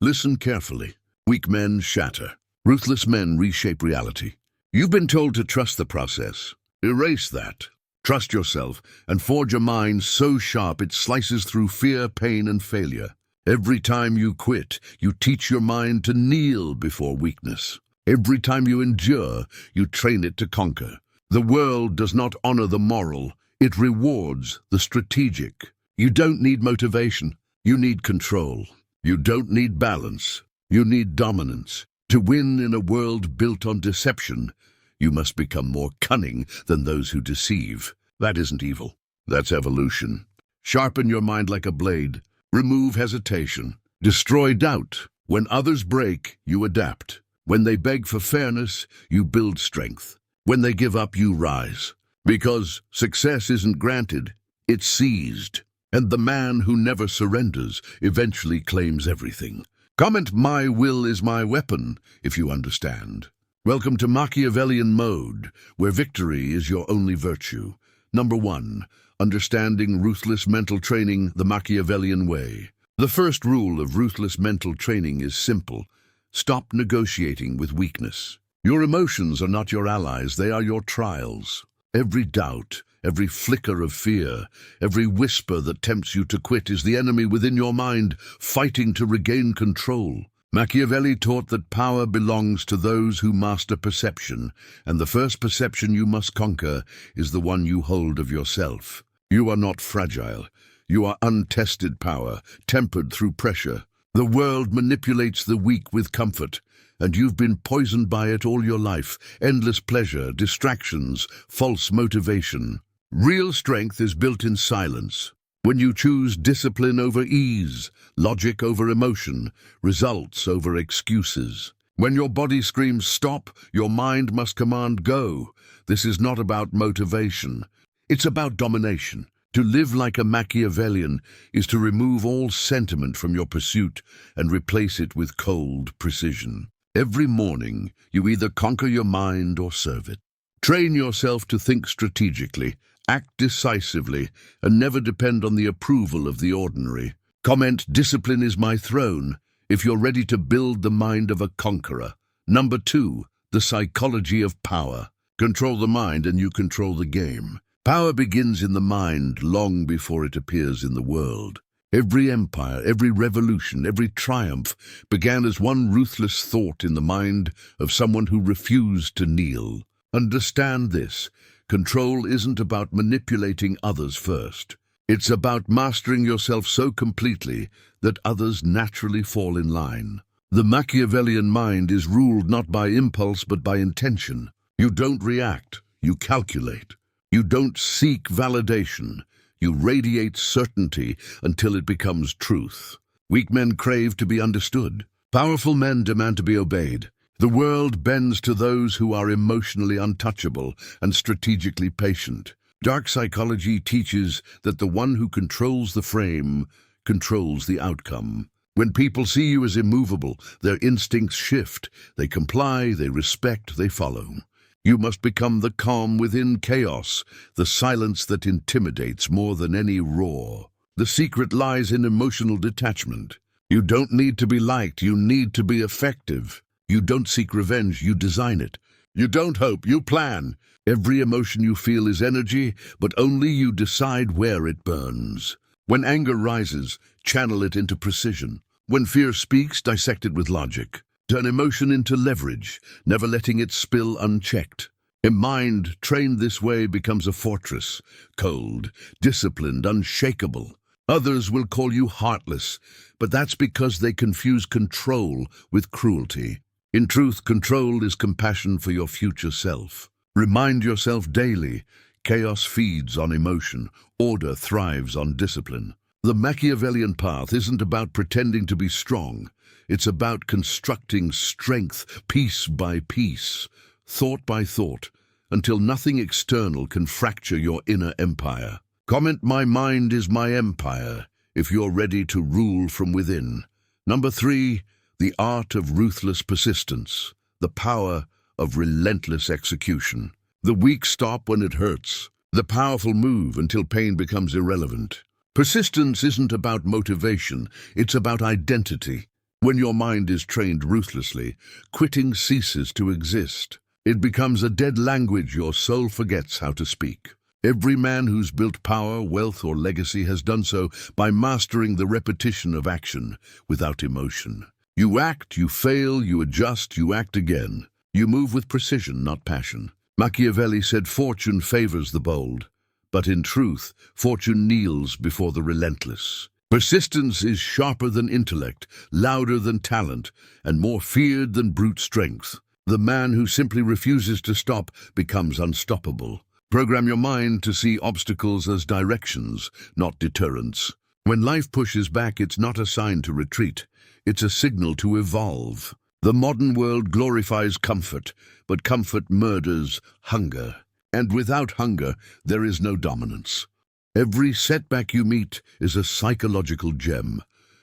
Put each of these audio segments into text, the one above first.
Listen carefully. Weak men shatter. Ruthless men reshape reality. You've been told to trust the process. Erase that. Trust yourself and forge a mind so sharp it slices through fear, pain, and failure. Every time you quit, you teach your mind to kneel before weakness. Every time you endure, you train it to conquer. The world does not honor the moral. It rewards the strategic. You don't need motivation. You need control. You don't need balance. You need dominance. To win in a world built on deception, you must become more cunning than those who deceive. That isn't evil. That's evolution. Sharpen your mind like a blade. Remove hesitation. Destroy doubt. When others break, you adapt. When they beg for fairness, you build strength. When they give up, you rise. Because success isn't granted, it's seized. And the man who never surrenders eventually claims everything. Comment "My will is my weapon" if you understand. Welcome to Machiavellian mode, where victory is your only virtue. Number 1. Understanding ruthless mental training the Machiavellian way. The first rule of ruthless mental training is simple. Stop negotiating with weakness. Your emotions are not your allies, they are your trials. Every doubt, every flicker of fear, every whisper that tempts you to quit is the enemy within your mind, fighting to regain control. Machiavelli taught that power belongs to those who master perception, and the first perception you must conquer is the one you hold of yourself. You are not fragile. You are untested power, tempered through pressure. The world manipulates the weak with comfort, and you've been poisoned by it all your life. Endless pleasure, distractions, false motivation. Real strength is built in silence. When you choose discipline over ease, logic over emotion, results over excuses. When your body screams stop, your mind must command go. This is not about motivation. It's about domination. To live like a Machiavellian is to remove all sentiment from your pursuit and replace it with cold precision. Every morning, you either conquer your mind or serve it. Train yourself to think strategically, act decisively, and never depend on the approval of the ordinary. Comment "Discipline is my throne" if you're ready to build the mind of a conqueror. Number 2, the psychology of power. Control the mind and you control the game. Power begins in the mind long before it appears in the world. Every empire, every revolution, every triumph began as one ruthless thought in the mind of someone who refused to kneel. Understand this. Control isn't about manipulating others first. It's about mastering yourself so completely that others naturally fall in line. The Machiavellian mind is ruled not by impulse but by intention. You don't react, you calculate. You don't seek validation. You radiate certainty until it becomes truth. Weak men crave to be understood. Powerful men demand to be obeyed. The world bends to those who are emotionally untouchable and strategically patient. Dark psychology teaches that the one who controls the frame controls the outcome. When people see you as immovable, their instincts shift. They comply, they respect, they follow. You must become the calm within chaos, the silence that intimidates more than any roar. The secret lies in emotional detachment. You don't need to be liked, you need to be effective. You don't seek revenge, you design it. You don't hope, you plan. Every emotion you feel is energy, but only you decide where it burns. When anger rises, channel it into precision. When fear speaks, dissect it with logic. Turn emotion into leverage, never letting it spill unchecked. A mind trained this way becomes a fortress, cold, disciplined, unshakable. Others will call you heartless, but that's because they confuse control with cruelty. In truth, control is compassion for your future self. Remind yourself daily, chaos feeds on emotion, order thrives on discipline. The Machiavellian path isn't about pretending to be strong. It's about constructing strength piece by piece, thought by thought, until nothing external can fracture your inner empire. Comment "My mind is my empire" if you're ready to rule from within. Number 3, the art of ruthless persistence, the power of relentless execution. The weak stop when it hurts. The powerful move until pain becomes irrelevant. Persistence isn't about motivation, it's about identity. When your mind is trained ruthlessly, quitting ceases to exist. It becomes a dead language your soul forgets how to speak. Every man who's built power, wealth, or legacy has done so by mastering the repetition of action without emotion. You act, you fail, you adjust, you act again. You move with precision, not passion. Machiavelli said fortune favors the bold, but in truth, fortune kneels before the relentless. Persistence is sharper than intellect, louder than talent, and more feared than brute strength. The man who simply refuses to stop becomes unstoppable. Program your mind to see obstacles as directions, not deterrents. When life pushes back, it's not a sign to retreat. It's a signal to evolve. The modern world glorifies comfort, but comfort murders hunger. And without hunger, there is no dominance. Every setback you meet is a psychological gem,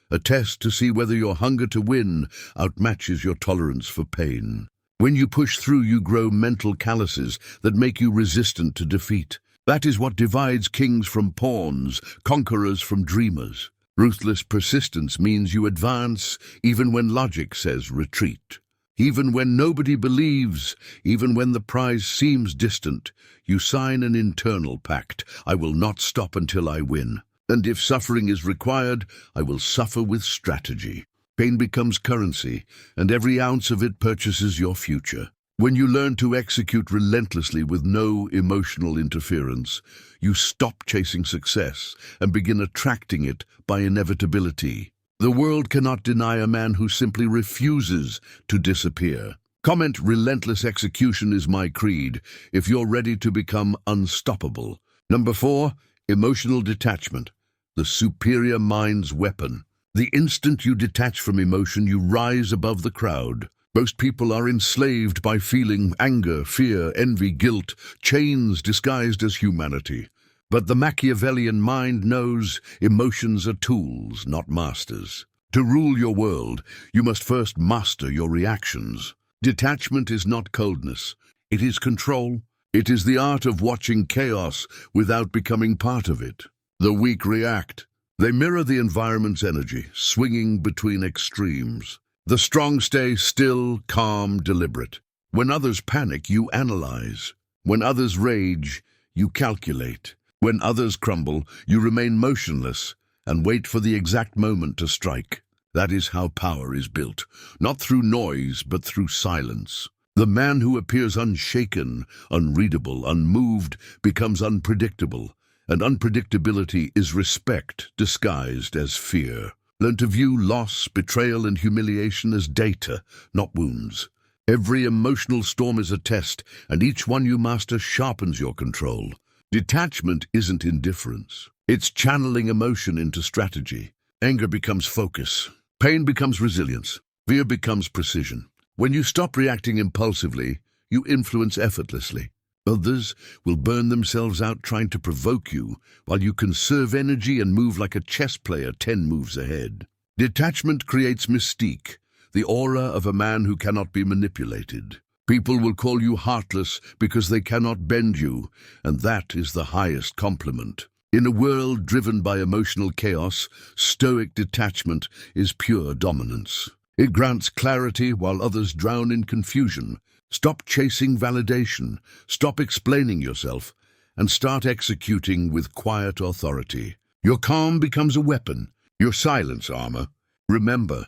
a test to see whether your hunger to win outmatches your tolerance for pain. When you push through, you grow mental calluses that make you resistant to defeat. That is what divides kings from pawns, conquerors from dreamers. Ruthless persistence means you advance even when logic says retreat. Even when nobody believes, even when the prize seems distant, you sign an internal pact. I will not stop until I win. And if suffering is required, I will suffer with strategy. Pain becomes currency, and every ounce of it purchases your future. When you learn to execute relentlessly with no emotional interference, you stop chasing success and begin attracting it by inevitability. The world cannot deny a man who simply refuses to disappear. Comment, relentless execution is my creed, if you're ready to become unstoppable. Number 4, emotional detachment, the superior mind's weapon. The instant you detach from emotion, you rise above the crowd. Most people are enslaved by feeling anger, fear, envy, guilt, chains disguised as humanity. But the Machiavellian mind knows emotions are tools, not masters. To rule your world, you must first master your reactions. Detachment is not coldness. It is control. It is the art of watching chaos without becoming part of it. The weak react. They mirror the environment's energy, swinging between extremes. The strong stay still, calm, deliberate. When others panic, you analyze. When others rage, you calculate. When others crumble, you remain motionless and wait for the exact moment to strike. That is how power is built, not through noise, but through silence. The man who appears unshaken, unreadable, unmoved, becomes unpredictable, and unpredictability is respect disguised as fear. Learn to view loss, betrayal, and humiliation as data, not wounds. Every emotional storm is a test, and each one you master sharpens your control. Detachment isn't indifference. It's channeling emotion into strategy. Anger becomes focus. Pain becomes resilience. Fear becomes precision. When you stop reacting impulsively, you influence effortlessly. Others will burn themselves out trying to provoke you, while you conserve energy and move like a chess player 10 moves ahead. Detachment creates mystique, the aura of a man who cannot be manipulated. People will call you heartless because they cannot bend you, and that is the highest compliment. In a world driven by emotional chaos, Stoic detachment is pure dominance. It grants clarity while others drown in confusion. Stop chasing validation, stop explaining yourself, and start executing with quiet authority. Your calm becomes a weapon, your silence armor. Remember,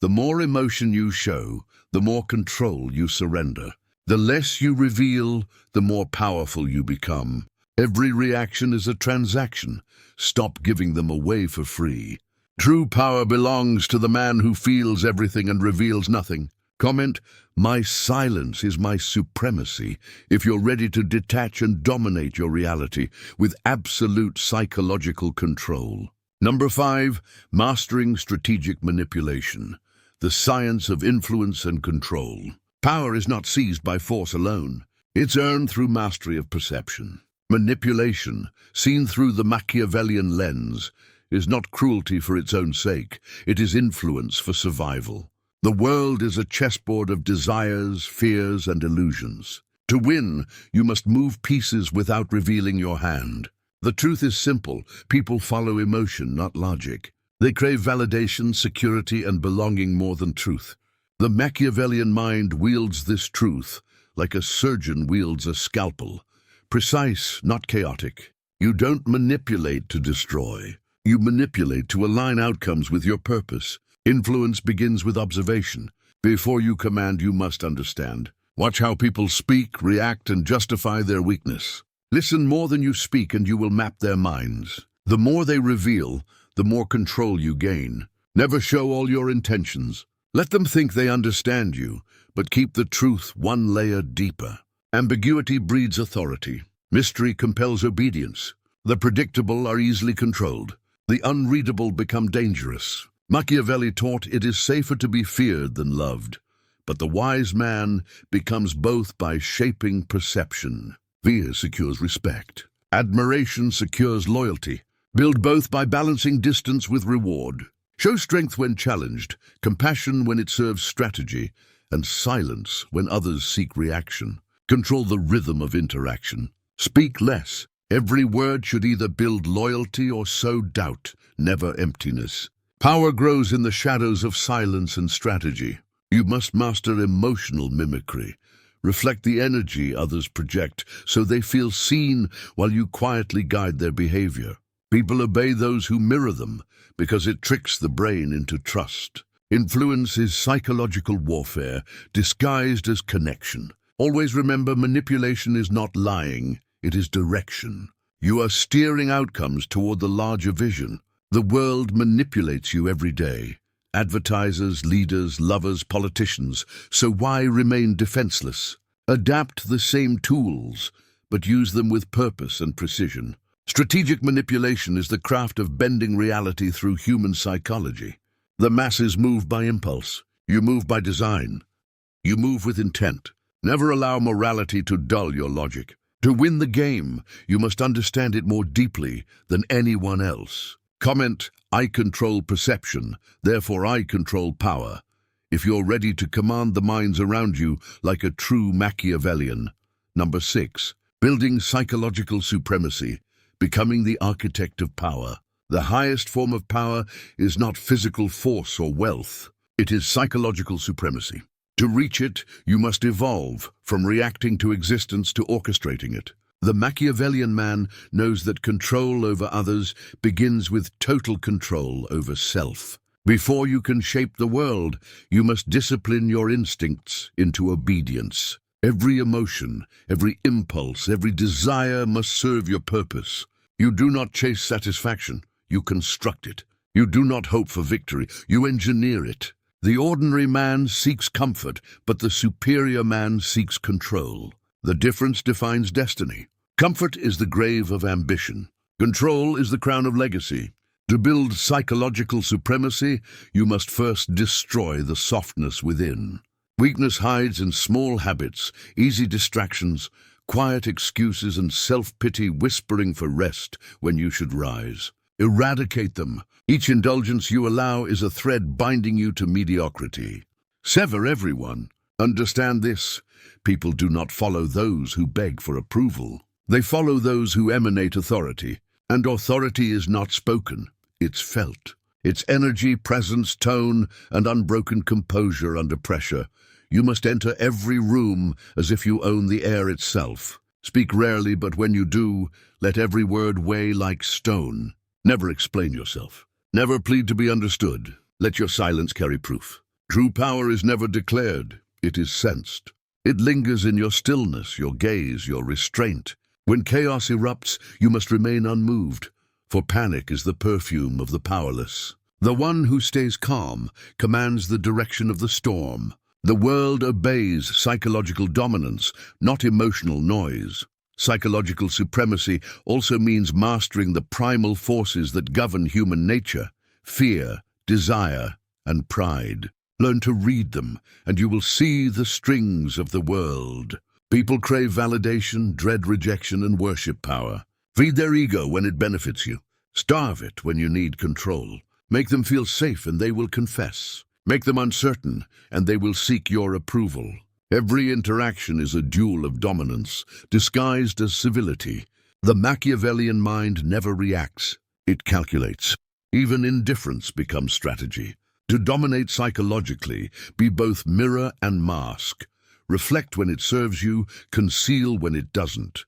the more emotion you show, the more control you surrender. The less you reveal, the more powerful you become. Every reaction is a transaction. Stop giving them away for free. True power belongs to the man who feels everything and reveals nothing. Comment, my silence is my supremacy, if you're ready to detach and dominate your reality with absolute psychological control. Number 5, mastering strategic manipulation, the science of influence and control. Power is not seized by force alone. It's earned through mastery of perception. Manipulation, seen through the Machiavellian lens, is not cruelty for its own sake. It is influence for survival. The world is a chessboard of desires, fears, and illusions. To win, you must move pieces without revealing your hand. The truth is simple. People follow emotion, not logic. They crave validation, security, and belonging more than truth. The Machiavellian mind wields this truth like a surgeon wields a scalpel. Precise, not chaotic. You don't manipulate to destroy. You manipulate to align outcomes with your purpose. Influence begins with observation. Before you command, you must understand. Watch how people speak, react, and justify their weakness. Listen more than you speak and you will map their minds. The more they reveal, the more control you gain. Never show all your intentions. Let them think they understand you, but keep the truth one layer deeper. Ambiguity breeds authority. Mystery compels obedience. The predictable are easily controlled. The unreadable become dangerous. Machiavelli taught it is safer to be feared than loved. But the wise man becomes both by shaping perception. Fear secures respect. Admiration secures loyalty. Build both by balancing distance with reward. Show strength when challenged, compassion when it serves strategy, and silence when others seek reaction. Control the rhythm of interaction. Speak less. Every word should either build loyalty or sow doubt, never emptiness. Power grows in the shadows of silence and strategy. You must master emotional mimicry. Reflect the energy others project so they feel seen while you quietly guide their behavior. People obey those who mirror them because it tricks the brain into trust. Influence is psychological warfare disguised as connection. Always remember, manipulation is not lying, it is direction. You are steering outcomes toward the larger vision. The world manipulates you every day. Advertisers, leaders, lovers, politicians. So why remain defenseless? Adapt the same tools, but use them with purpose and precision. Strategic manipulation is the craft of bending reality through human psychology. The masses move by impulse. You move by design. You move with intent. Never allow morality to dull your logic. To win the game, you must understand it more deeply than anyone else. Comment, I control perception, therefore I control power. If you're ready to command the minds around you like a true Machiavellian. Number 6, building psychological supremacy, becoming the architect of power. The highest form of power is not physical force or wealth. It is psychological supremacy. To reach it, you must evolve from reacting to existence to orchestrating it. The Machiavellian man knows that control over others begins with total control over self. Before you can shape the world, you must discipline your instincts into obedience. Every emotion, every impulse, every desire must serve your purpose. You do not chase satisfaction, you construct it. You do not hope for victory, you engineer it. The ordinary man seeks comfort, but the superior man seeks control. The difference defines destiny. Comfort is the grave of ambition. Control is the crown of legacy. To build psychological supremacy, you must first destroy the softness within. Weakness hides in small habits, easy distractions, quiet excuses, and self-pity whispering for rest when you should rise. Eradicate them. Each indulgence you allow is a thread binding you to mediocrity. Sever everyone. Understand this. People do not follow those who beg for approval. They follow those who emanate authority. And authority is not spoken, it's felt. Its energy, presence, tone, and unbroken composure under pressure. You must enter every room as if you own the air itself. Speak rarely, but when you do, let every word weigh like stone. Never explain yourself. Never plead to be understood. Let your silence carry proof. True power is never declared. It is sensed. It lingers in your stillness, your gaze, your restraint. When chaos erupts, you must remain unmoved, for panic is the perfume of the powerless. The one who stays calm commands the direction of the storm. The world obeys psychological dominance, not emotional noise. Psychological supremacy also means mastering the primal forces that govern human nature: fear, desire, and pride. Learn to read them, and you will see the strings of the world. People crave validation, dread rejection, and worship power. Feed their ego when it benefits you. Starve it when you need control. Make them feel safe and they will confess. Make them uncertain and they will seek your approval. Every interaction is a duel of dominance, disguised as civility. The Machiavellian mind never reacts, it calculates. Even indifference becomes strategy. To dominate psychologically, be both mirror and mask. Reflect when it serves you, conceal when it doesn't.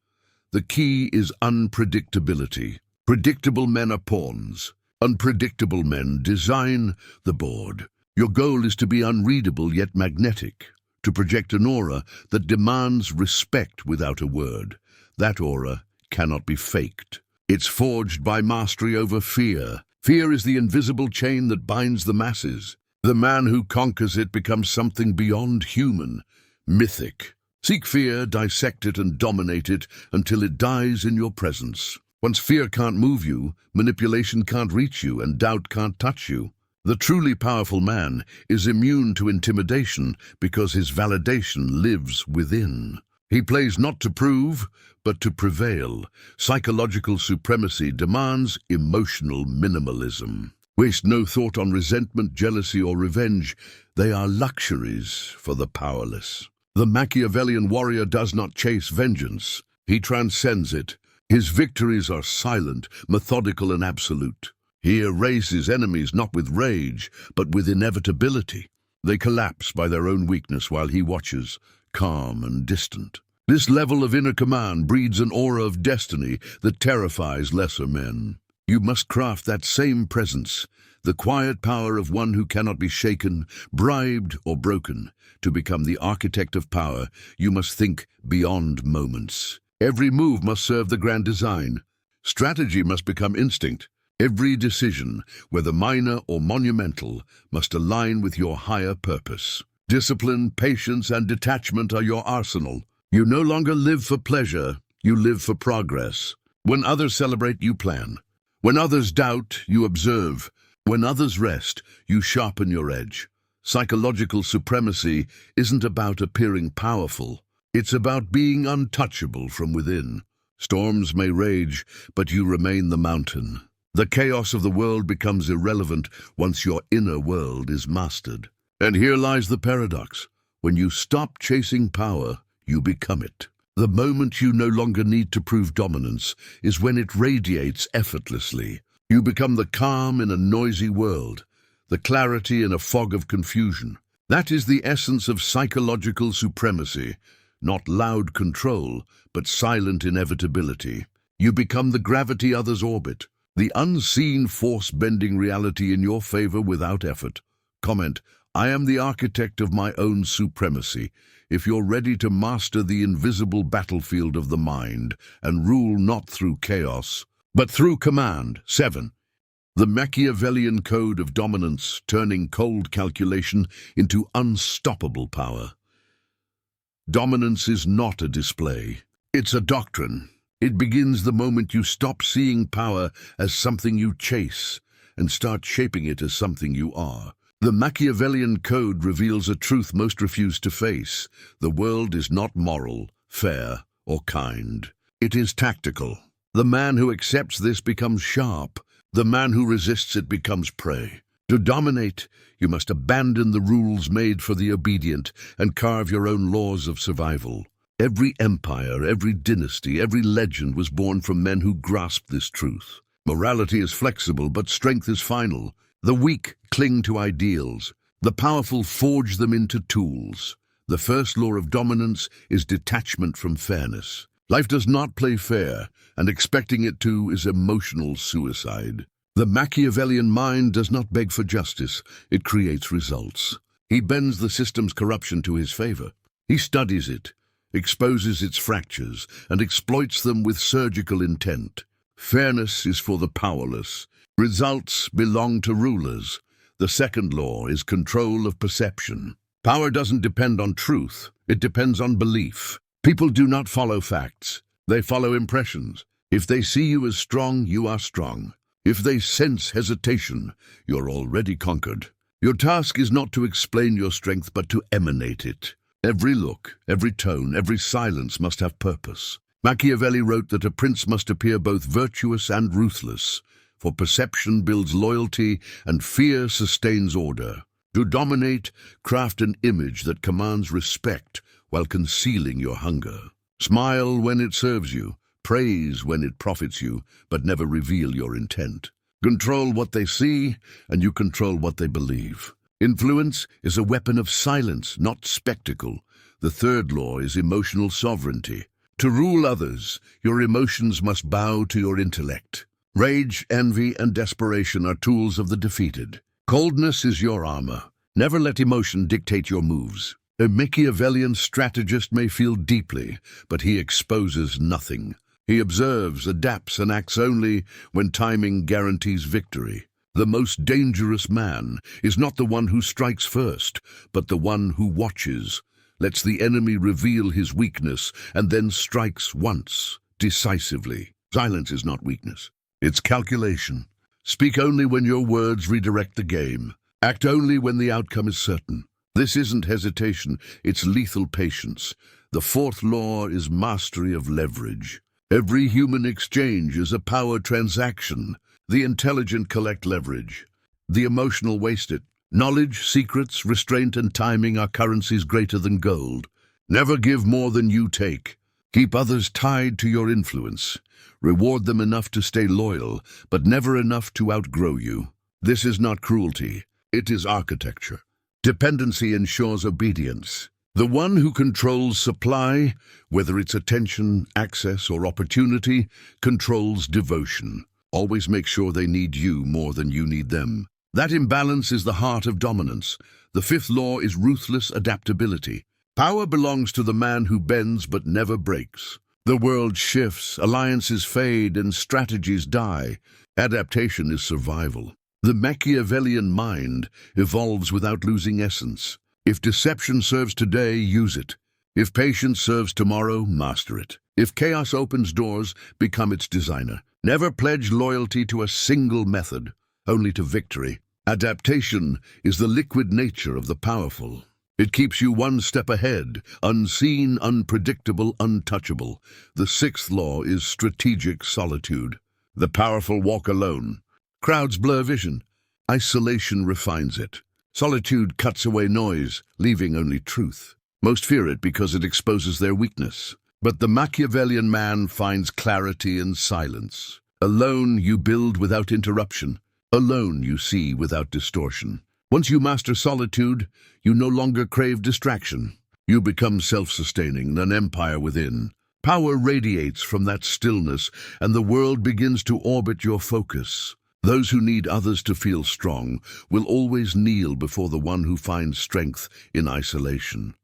The key is unpredictability. Predictable men are pawns. Unpredictable men design the board. Your goal is to be unreadable yet magnetic, to project an aura that demands respect without a word. That aura cannot be faked. It's forged by mastery over fear. Fear is the invisible chain that binds the masses. The man who conquers it becomes something beyond human, mythic. Seek fear, dissect it, and dominate it until it dies in your presence. Once fear can't move you, manipulation can't reach you, and doubt can't touch you. The truly powerful man is immune to intimidation because his validation lives within. He plays not to prove, but to prevail. Psychological supremacy demands emotional minimalism. Waste no thought on resentment, jealousy, or revenge. They are luxuries for the powerless. The Machiavellian warrior does not chase vengeance. He transcends it. His victories are silent, methodical, and absolute. He erases enemies not with rage, but with inevitability. They collapse by their own weakness while he watches, calm and distant. This level of inner command breeds an aura of destiny that terrifies lesser men. You must craft that same presence, the quiet power of one who cannot be shaken, bribed, or broken. To become the architect of power, you must think beyond moments. Every move must serve the grand design. Strategy must become instinct. Every decision, whether minor or monumental, must align with your higher purpose. Discipline, patience, and detachment are your arsenal. You no longer live for pleasure, you live for progress. When others celebrate, you plan. When others doubt, you observe. When others rest, you sharpen your edge. Psychological supremacy isn't about appearing powerful. It's about being untouchable from within. Storms may rage, but you remain the mountain. The chaos of the world becomes irrelevant once your inner world is mastered. And here lies the paradox. When you stop chasing power, you become it. The moment you no longer need to prove dominance is when it radiates effortlessly. You become the calm in a noisy world, the clarity in a fog of confusion. That is the essence of psychological supremacy, not loud control, but silent inevitability. You become the gravity others orbit, the unseen force bending reality in your favor without effort. Comment, I am the architect of my own supremacy. If you're ready to master the invisible battlefield of the mind and rule not through chaos, but through command. 7. The Machiavellian code of dominance, turning cold calculation into unstoppable power. Dominance is not a display. It's a doctrine. It begins the moment you stop seeing power as something you chase and start shaping it as something you are. The Machiavellian code reveals a truth most refuse to face. The world is not moral, fair, or kind. It is tactical. The man who accepts this becomes sharp. The man who resists it becomes prey. To dominate, you must abandon the rules made for the obedient and carve your own laws of survival. Every empire, every dynasty, every legend was born from men who grasped this truth. Morality is flexible, but strength is final. The weak cling to ideals. The powerful forge them into tools. The first law of dominance is detachment from fairness. Life does not play fair, and expecting it to is emotional suicide. The Machiavellian mind does not beg for justice, it creates results. He bends the system's corruption to his favor. He studies it, exposes its fractures, and exploits them with surgical intent. Fairness is for the powerless. Results belong to rulers. The second law is control of perception. Power doesn't depend on truth, it depends on belief. People do not follow facts, they follow impressions. If they see you as strong, you are strong. If they sense hesitation, you're already conquered. Your task is not to explain your strength, but to emanate it. Every look, every tone, every silence must have purpose. Machiavelli wrote that a prince must appear both virtuous and ruthless, for perception builds loyalty and fear sustains order. To dominate, craft an image that commands respect while concealing your hunger. Smile when it serves you, praise when it profits you, but never reveal your intent. Control what they see, and you control what they believe. Influence is a weapon of silence, not spectacle. The third law is emotional sovereignty. To rule others, your emotions must bow to your intellect. Rage, envy, and desperation are tools of the defeated. Coldness is your armor. Never let emotion dictate your moves. A Machiavellian strategist may feel deeply, but he exposes nothing. He observes, adapts, and acts only when timing guarantees victory. The most dangerous man is not the one who strikes first, but the one who watches, lets the enemy reveal his weakness, and then strikes once, decisively. Silence is not weakness. It's calculation. Speak only when your words redirect the game. Act only when the outcome is certain. This isn't hesitation, it's lethal patience. The fourth law is mastery of leverage. Every human exchange is a power transaction. The intelligent collect leverage. The emotional waste it. Knowledge, secrets, restraint, and timing are currencies greater than gold. Never give more than you take. Keep others tied to your influence. Reward them enough to stay loyal, but never enough to outgrow you. This is not cruelty. It is architecture. Dependency ensures obedience. The one who controls supply, whether it's attention, access, or opportunity, controls devotion. Always make sure they need you more than you need them. That imbalance is the heart of dominance. The fifth law is ruthless adaptability. Power belongs to the man who bends but never breaks. The world shifts, alliances fade, and strategies die. Adaptation is survival. The Machiavellian mind evolves without losing essence. If deception serves today, use it. If patience serves tomorrow, master it. If chaos opens doors, become its designer. Never pledge loyalty to a single method, only to victory. Adaptation is the liquid nature of the powerful. It keeps you one step ahead, unseen, unpredictable, untouchable. The sixth law is strategic solitude. The powerful walk alone. Crowds blur vision. Isolation refines it. Solitude cuts away noise, leaving only truth. Most fear it because it exposes their weakness. But the Machiavellian man finds clarity in silence. Alone you build without interruption. Alone you see without distortion. Once you master solitude, you no longer crave distraction. You become self-sustaining, an empire within. Power radiates from that stillness, and the world begins to orbit your focus. Those who need others to feel strong will always kneel before the one who finds strength in isolation.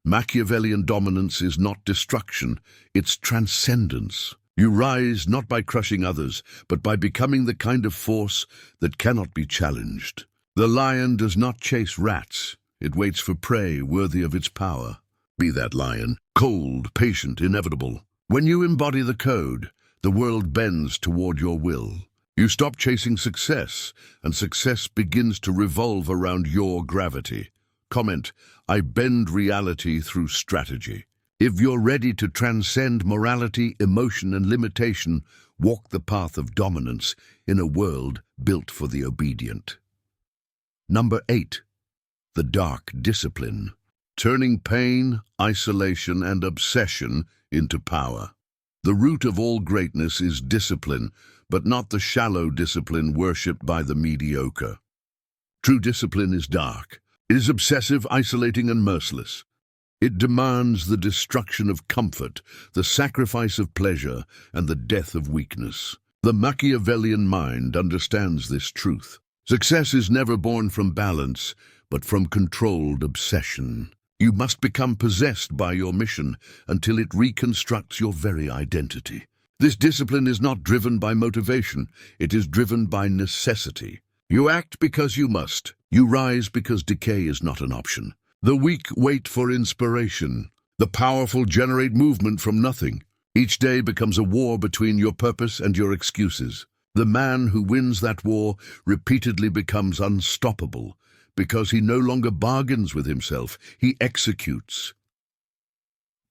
Machiavellian dominance is not destruction, it's transcendence. You rise not by crushing others, but by becoming the kind of force that cannot be challenged. The lion does not chase rats, it waits for prey worthy of its power. Be that lion, cold, patient, inevitable. When you embody the code, the world bends toward your will. You stop chasing success, and success begins to revolve around your gravity. Comment, I bend reality through strategy. If you're ready to transcend morality, emotion, and limitation, walk the path of dominance in a world built for the obedient. Number 8. The dark discipline. Turning pain, isolation, and obsession into power. The root of all greatness is discipline, but not the shallow discipline worshipped by the mediocre. True discipline is dark. It is obsessive, isolating, and merciless. It demands the destruction of comfort, the sacrifice of pleasure, and the death of weakness. The Machiavellian mind understands this truth. Success is never born from balance, but from controlled obsession. You must become possessed by your mission until it reconstructs your very identity. This discipline is not driven by motivation, it is driven by necessity. You act because you must. You rise because decay is not an option. The weak wait for inspiration. The powerful generate movement from nothing. Each day becomes a war between your purpose and your excuses. The man who wins that war repeatedly becomes unstoppable because he no longer bargains with himself, he executes.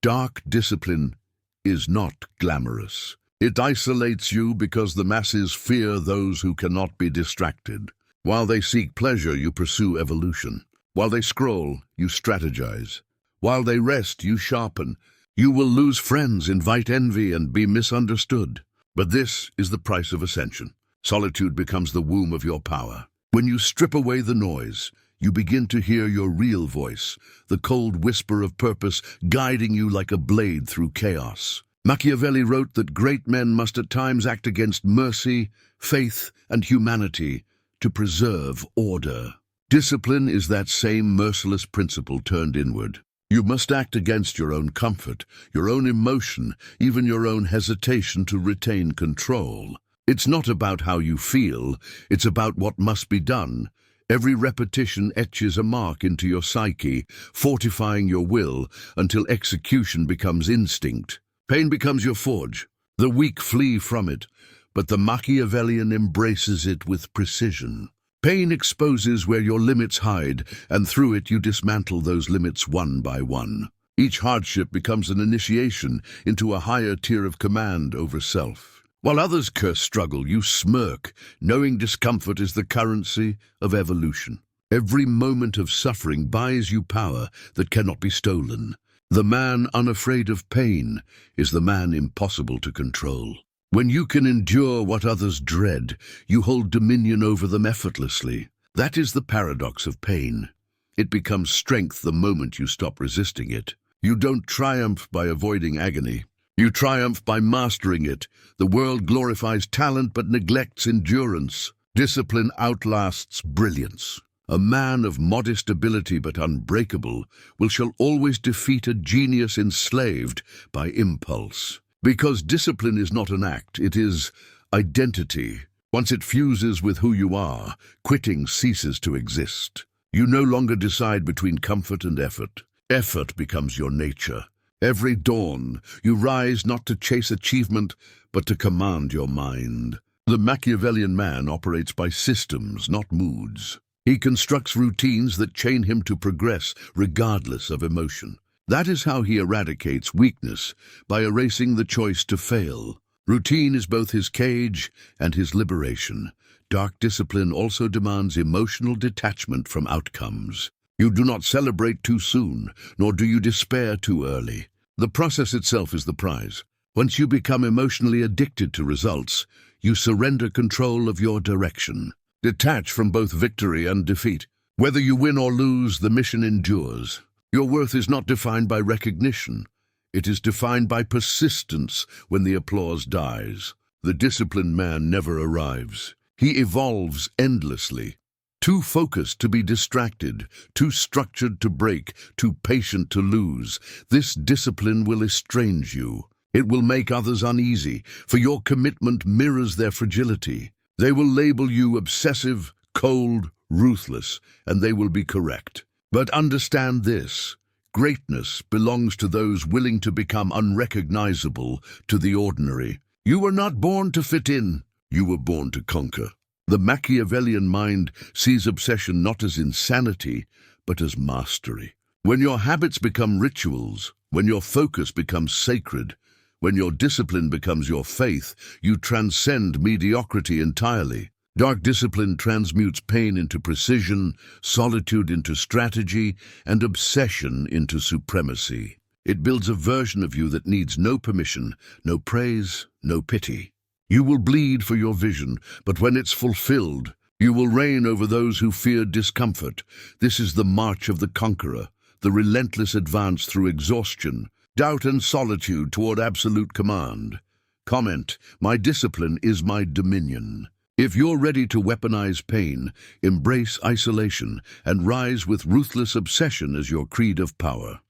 Dark discipline is not glamorous. It isolates you because the masses fear those who cannot be distracted. While they seek pleasure, you pursue evolution. While they scroll, you strategize. While they rest, you sharpen. You will lose friends, invite envy, and be misunderstood. But this is the price of ascension. Solitude becomes the womb of your power. When you strip away the noise, you begin to hear your real voice, the cold whisper of purpose guiding you like a blade through chaos. Machiavelli wrote that great men must at times act against mercy, faith, and humanity to preserve order. Discipline is that same merciless principle turned inward. You must act against your own comfort, your own emotion, even your own hesitation to retain control. It's not about how you feel, it's about what must be done. Every repetition etches a mark into your psyche, fortifying your will until execution becomes instinct. Pain becomes your forge. The weak flee from it, but the Machiavellian embraces it with precision. Pain exposes where your limits hide, and through it you dismantle those limits one by one. Each hardship becomes an initiation into a higher tier of command over self. While others curse struggle, you smirk, knowing discomfort is the currency of evolution. Every moment of suffering buys you power that cannot be stolen. The man unafraid of pain is the man impossible to control. When you can endure what others dread, you hold dominion over them effortlessly. That is the paradox of pain. It becomes strength the moment you stop resisting it. You don't triumph by avoiding agony. You triumph by mastering it. The world glorifies talent but neglects endurance. Discipline outlasts brilliance. A man of modest ability but unbreakable shall always defeat a genius enslaved by impulse. Because discipline is not an act, it is identity. Once it fuses with who you are, quitting ceases to exist. You no longer decide between comfort and effort. Effort becomes your nature. Every dawn, you rise not to chase achievement, but to command your mind. The Machiavellian man operates by systems, not moods. He constructs routines that chain him to progress, regardless of emotion. That is how he eradicates weakness, by erasing the choice to fail. Routine is both his cage and his liberation. Dark discipline also demands emotional detachment from outcomes. You do not celebrate too soon, nor do you despair too early. The process itself is the prize. Once you become emotionally addicted to results, you surrender control of your direction. Detach from both victory and defeat. Whether you win or lose, the mission endures. Your worth is not defined by recognition. It is defined by persistence when the applause dies. The disciplined man never arrives. He evolves endlessly. Too focused to be distracted, too structured to break, too patient to lose. This discipline will estrange you. It will make others uneasy, for your commitment mirrors their fragility. They will label you obsessive, cold, ruthless, and they will be correct. But understand this: greatness belongs to those willing to become unrecognizable to the ordinary. You were not born to fit in, you were born to conquer. The Machiavellian mind sees obsession not as insanity, but as mastery. When your habits become rituals, when your focus becomes sacred, when your discipline becomes your faith, you transcend mediocrity entirely. Dark discipline transmutes pain into precision, solitude into strategy, and obsession into supremacy. It builds a version of you that needs no permission, no praise, no pity. You will bleed for your vision, but when it's fulfilled, you will reign over those who fear discomfort. This is the march of the conqueror, the relentless advance through exhaustion, doubt and solitude toward absolute command. Comment: my discipline is my dominion. If you're ready to weaponize pain, embrace isolation, and rise with ruthless obsession as your creed of power.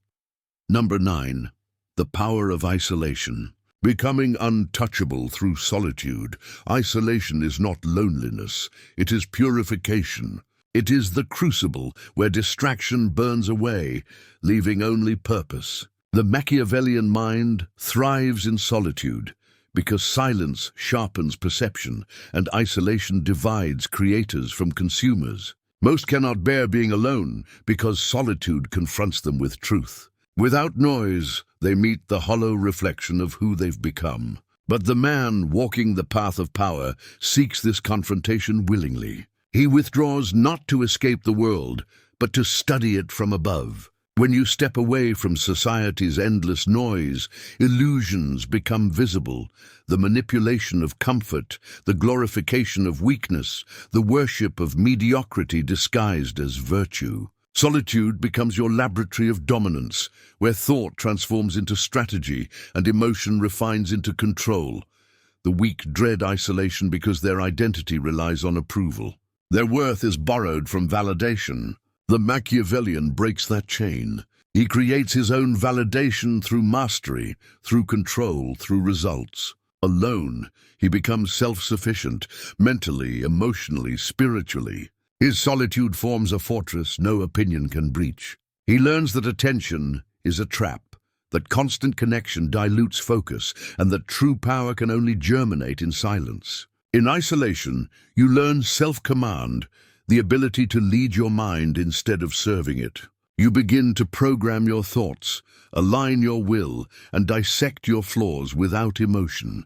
Number 9. The power of isolation. Becoming untouchable through solitude. Isolation is not loneliness, it is purification. It is the crucible where distraction burns away, leaving only purpose. The Machiavellian mind thrives in solitude, because silence sharpens perception and isolation divides creators from consumers. Most cannot bear being alone because solitude confronts them with truth. Without noise, they meet the hollow reflection of who they've become. But the man walking the path of power seeks this confrontation willingly. He withdraws not to escape the world, but to study it from above. When you step away from society's endless noise, illusions become visible. The manipulation of comfort, the glorification of weakness, the worship of mediocrity disguised as virtue. Solitude becomes your laboratory of dominance, where thought transforms into strategy and emotion refines into control. The weak dread isolation because their identity relies on approval. Their worth is borrowed from validation. The Machiavellian breaks that chain. He creates his own validation through mastery, through control, through results. Alone, he becomes self-sufficient, mentally, emotionally, spiritually. His solitude forms a fortress no opinion can breach. He learns that attention is a trap, that constant connection dilutes focus, and that true power can only germinate in silence. In isolation, you learn self-command, the ability to lead your mind instead of serving it. You begin to program your thoughts, align your will, and dissect your flaws without emotion.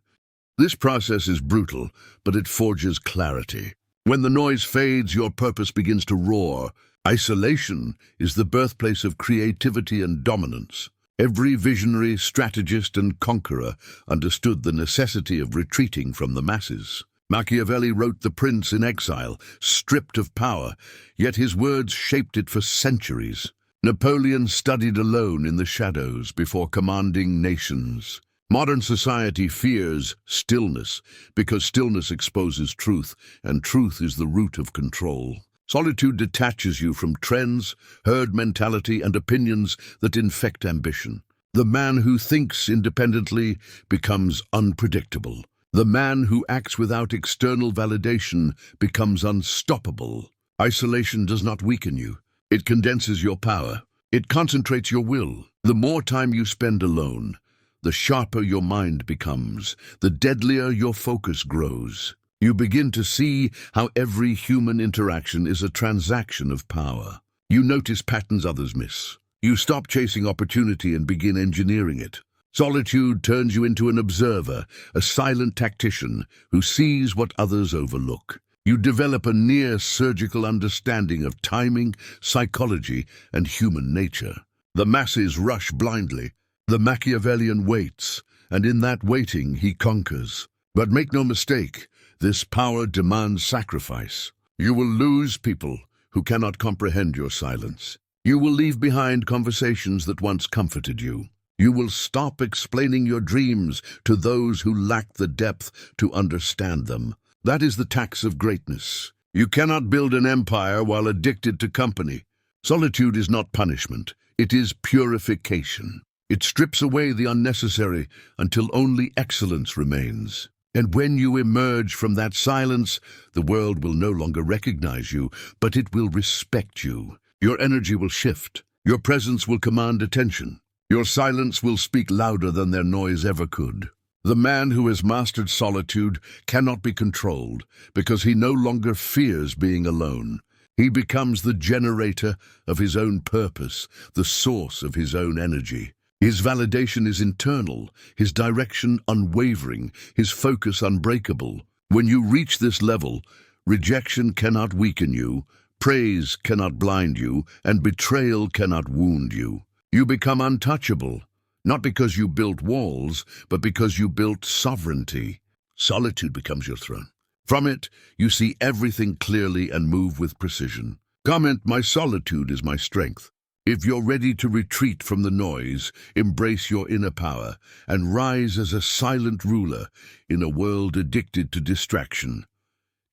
This process is brutal, but it forges clarity. When the noise fades, your purpose begins to roar. Isolation is the birthplace of creativity and dominance. Every visionary, strategist, and conqueror understood the necessity of retreating from the masses. Machiavelli wrote The Prince in exile, stripped of power, yet his words shaped it for centuries. Napoleon studied alone in the shadows before commanding nations. Modern society fears stillness because stillness exposes truth, and truth is the root of control. Solitude detaches you from trends, herd mentality, and opinions that infect ambition. The man who thinks independently becomes unpredictable. The man who acts without external validation becomes unstoppable. Isolation does not weaken you. It condenses your power. It concentrates your will. The more time you spend alone, the sharper your mind becomes, the deadlier your focus grows. You begin to see how every human interaction is a transaction of power. You notice patterns others miss. You stop chasing opportunity and begin engineering it. Solitude turns you into an observer, a silent tactician who sees what others overlook. You develop a near-surgical understanding of timing, psychology, and human nature. The masses rush blindly. The Machiavellian waits, and in that waiting he conquers. But make no mistake, this power demands sacrifice. You will lose people who cannot comprehend your silence. You will leave behind conversations that once comforted you. You will stop explaining your dreams to those who lack the depth to understand them. That is the tax of greatness. You cannot build an empire while addicted to company. Solitude is not punishment. It is purification. It strips away the unnecessary until only excellence remains. And when you emerge from that silence, the world will no longer recognize you, but it will respect you. Your energy will shift. Your presence will command attention. Your silence will speak louder than their noise ever could. The man who has mastered solitude cannot be controlled because he no longer fears being alone. He becomes the generator of his own purpose, the source of his own energy. His validation is internal, his direction unwavering, his focus unbreakable. When you reach this level, rejection cannot weaken you, praise cannot blind you, and betrayal cannot wound you. You become untouchable, not because you built walls, but because you built sovereignty. Solitude becomes your throne. From it, you see everything clearly and move with precision. Comment, "My solitude is my strength." If you're ready to retreat from the noise, embrace your inner power, and rise as a silent ruler in a world addicted to distraction.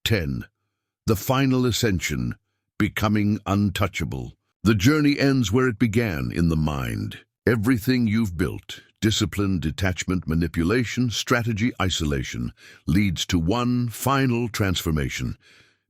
10. The final ascension, becoming untouchable. The journey ends where it began, in the mind. Everything you've built, discipline, detachment, manipulation, strategy, isolation, leads to one final transformation,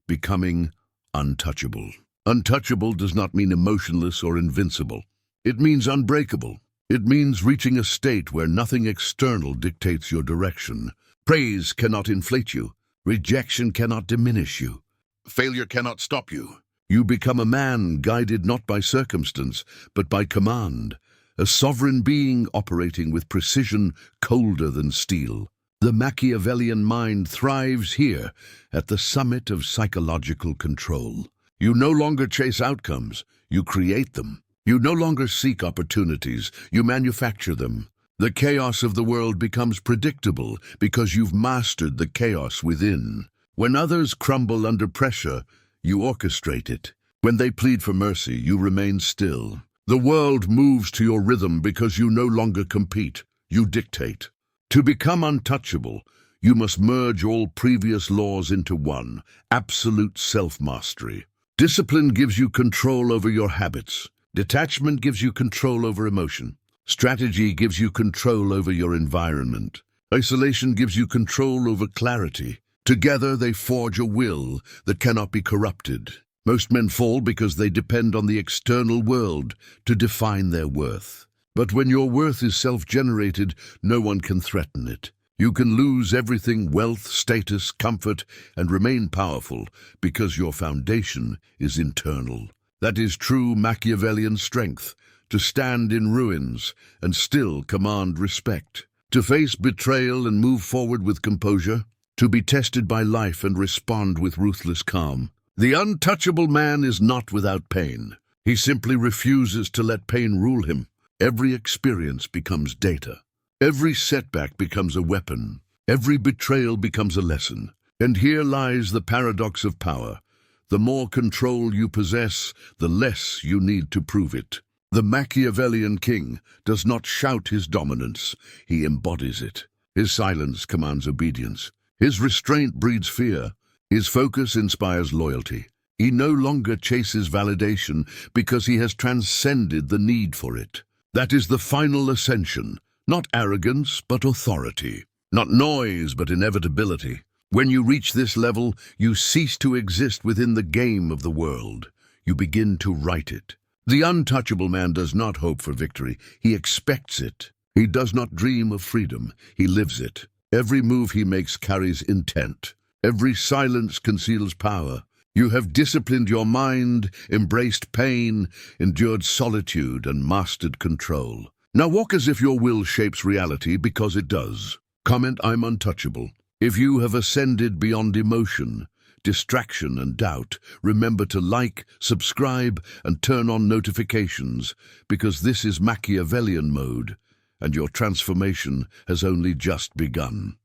becoming untouchable. Untouchable does not mean emotionless or invincible. It means unbreakable. It means reaching a state where nothing external dictates your direction. Praise cannot inflate you. Rejection cannot diminish you. Failure cannot stop you. You become a man guided not by circumstance, but by command, a sovereign being operating with precision colder than steel. The Machiavellian mind thrives here, at the summit of psychological control. You no longer chase outcomes, you create them. You no longer seek opportunities, you manufacture them. The chaos of the world becomes predictable because you've mastered the chaos within. When others crumble under pressure, you orchestrate it. When they plead for mercy, you remain still. The world moves to your rhythm because you no longer compete, you dictate. To become untouchable, you must merge all previous laws into one, absolute self-mastery. Discipline gives you control over your habits. Detachment gives you control over emotion. Strategy gives you control over your environment. Isolation gives you control over clarity. Together they forge a will that cannot be corrupted. Most men fall because they depend on the external world to define their worth. But when your worth is self-generated, no one can threaten it. You can lose everything, wealth, status, comfort, and remain powerful because your foundation is internal. That is true Machiavellian strength, to stand in ruins and still command respect, to face betrayal and move forward with composure, to be tested by life and respond with ruthless calm. The untouchable man is not without pain. He simply refuses to let pain rule him. Every experience becomes data. Every setback becomes a weapon. Every betrayal becomes a lesson. And here lies the paradox of power. The more control you possess, the less you need to prove it. The Machiavellian king does not shout his dominance, he embodies it. His silence commands obedience. His restraint breeds fear. His focus inspires loyalty. He no longer chases validation because he has transcended the need for it. That is the final ascension, not arrogance but authority, not noise but inevitability. When you reach this level, you cease to exist within the game of the world. You begin to write it. The untouchable man does not hope for victory, he expects it. He does not dream of freedom, he lives it. Every move he makes carries intent. Every silence conceals power. You have disciplined your mind, embraced pain, endured solitude, and mastered control. Now walk as if your will shapes reality, because it does. Comment, I'm untouchable. If you have ascended beyond emotion, distraction, and doubt, remember to like, subscribe, and turn on notifications, because this is Machiavellian mode, and your transformation has only just begun.